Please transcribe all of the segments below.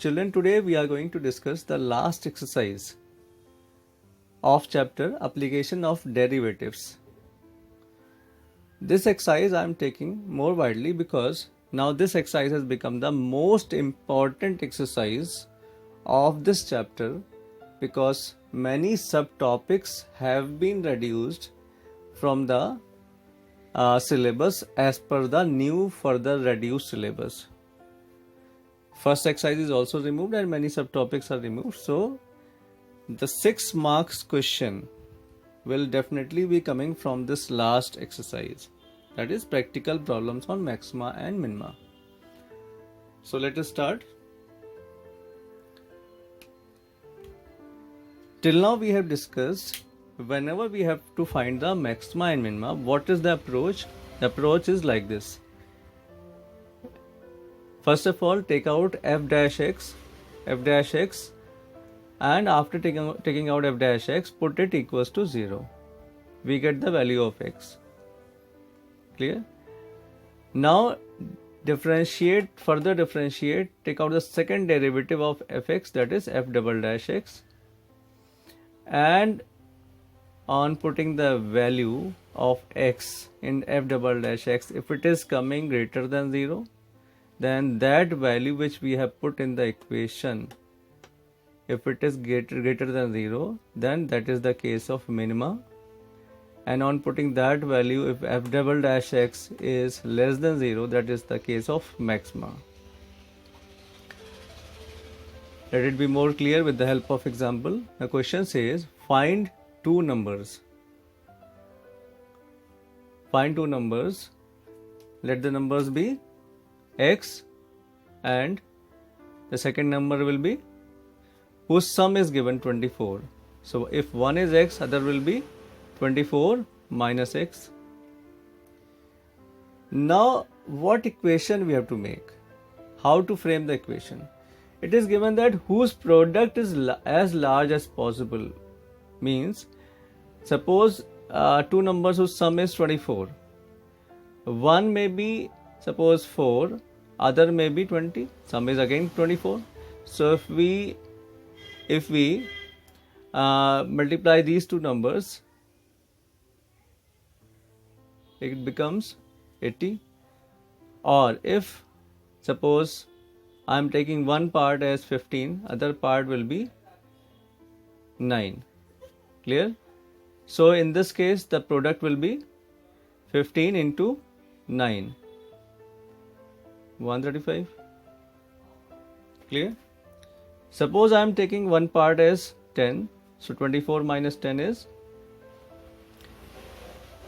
Children, today we are going to discuss the last exercise of chapter Application of Derivatives. This exercise I am taking more widely because now this exercise has become the most important exercise of this chapter because many subtopics have been reduced from the syllabus as per the new further reduced syllabus. First exercise is also removed and many subtopics are removed. So the 6 marks question will definitely be coming from this last exercise, that is practical problems on maxima and minima. So let us start. Till now we have discussed whenever we have to find the maxima and minima, what is the approach? The approach is like this. First of all, take out f dash x, and after taking out f dash x, put it equals to 0. We get the value of x. Clear? Now further differentiate, take out the second derivative of fx, that is f double dash x, and on putting the value of x in f double dash x, if it is coming greater than 0, then that value which we have put in the equation, if it is greater than 0, then that is the case of minima, and on putting that value, if f double dash x is less than 0, that is the case of maxima. Let it be more clear with the help of example. The question says find two numbers. Find two numbers. Let the numbers be x and the second number will be whose sum is given 24. So if one is x, other will be 24 minus x. Now what equation we have to make? How to frame the equation? It is given that whose product is as large as possible. Means suppose two numbers whose sum is 24. One may be suppose 4, other may be 20, sum is again 24. So if we multiply these two numbers, it becomes 80. Or if suppose I am taking one part as 15, other part will be 9. Clear? So in this case the product will be 15 into 9, 135. Clear? Suppose I am taking one part as 10, so 24 minus 10 is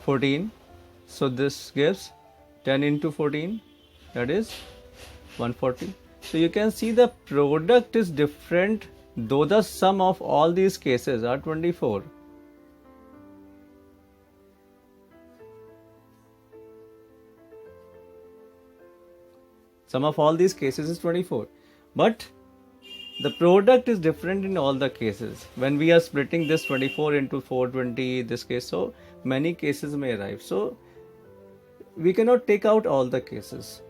14. So this gives 10 into 14, that is 140. So you can see the product is different though the sum of all these cases are 24. Sum of all these cases is 24. But the product is different in all the cases. When we are splitting this 24 into 420, this case, so many cases may arise. So we cannot take out all the cases.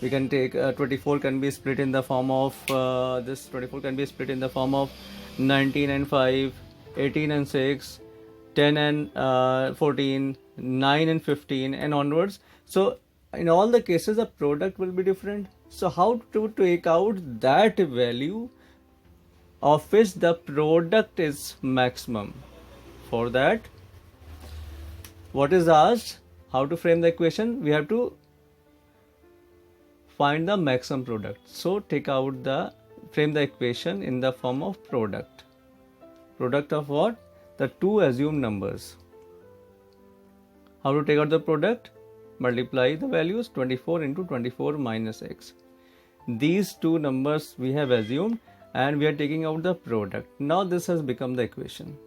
We can take 24 can be split in the form of 19 and 5, 18 and 6, 10 and 14, 9 and 15 and onwards. So in all the cases the product will be different. So how to take out that value of which the product is maximum? For that, what is asked? How to frame the equation? We have to find the maximum product. So frame the equation in the form of product. Product of what? The two assumed numbers. How to take out the product? Multiply the values 24 into 24 minus x. These two numbers we have assumed and we are taking out the product. Now this has become the equation.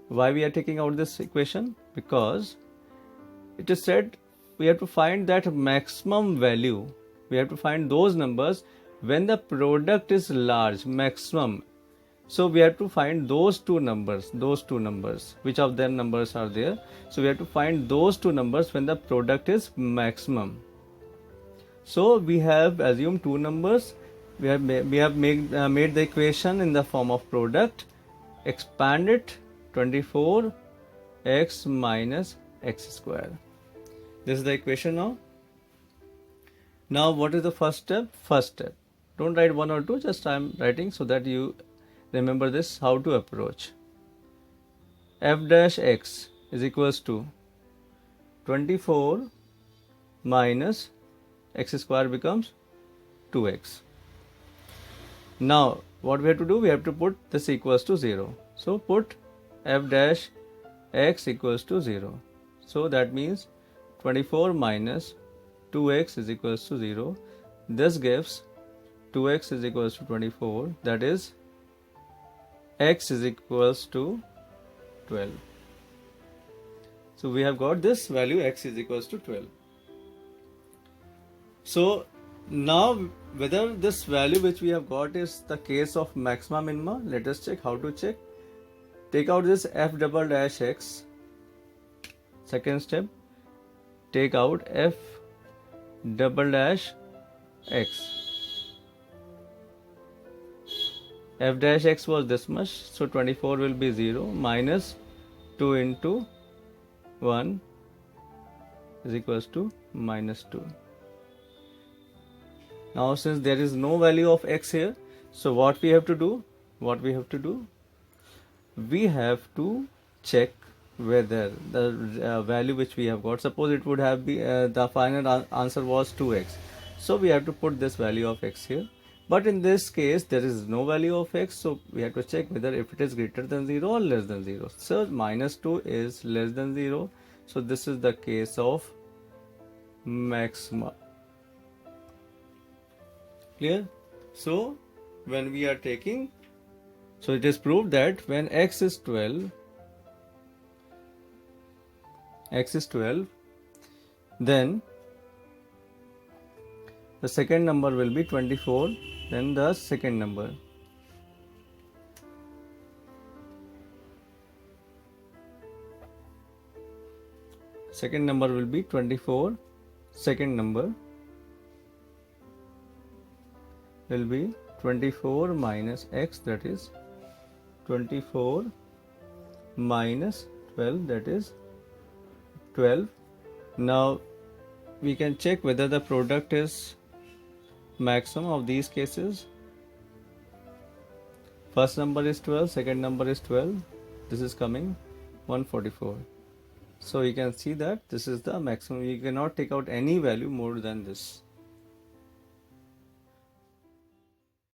Why we are taking out this equation? Because it is said we have to find that maximum value. We have to find those numbers when the product is large, maximum. So we have to find those two numbers, which of their numbers are there. So we have to find those two numbers when the product is maximum. So we have assumed two numbers. We have made the equation in the form of product. Expand it, 24x minus x square. This is the equation now. Now what is the first step? First step. Don't write 1 or 2, just I am writing so that you remember this, how to approach. F dash x is equals to 24 minus x square becomes 2x. Now what we have to do? We have to put this equals to 0. So put f dash x equals to 0. So that means 24 minus 2x is equals to 0. This gives 2x is equals to 24. That is x is equals to 12. So we have got this value, x is equals to 12. So now whether this value which we have got is the case of maxima minima, let us check. How to check? Take out this f double dash x. Second step, take out f double dash x. F dash x was this much, so 24 will be 0 minus 2 into 1 is equals to minus 2. Now since there is no value of x here, so what we have to do? We have to check whether the value which we have got, suppose it would have been the final answer was 2x. So we have to put this value of x here. But in this case there is no value of x, so we have to check whether if it is greater than 0 or less than 0. So minus 2 is less than 0. So this is the case of maxima. Clear? So when we are taking, so it is proved that when x is 12, then the second number will be 24, then the second number. Second number will be 24, second number will be 24 minus x, that is 24 minus 12, that is 12. Now we can check whether the product is maximum of these cases. First number is 12, second number is 12. This is coming 144. So you can see that this is the maximum. You cannot take out any value more than this.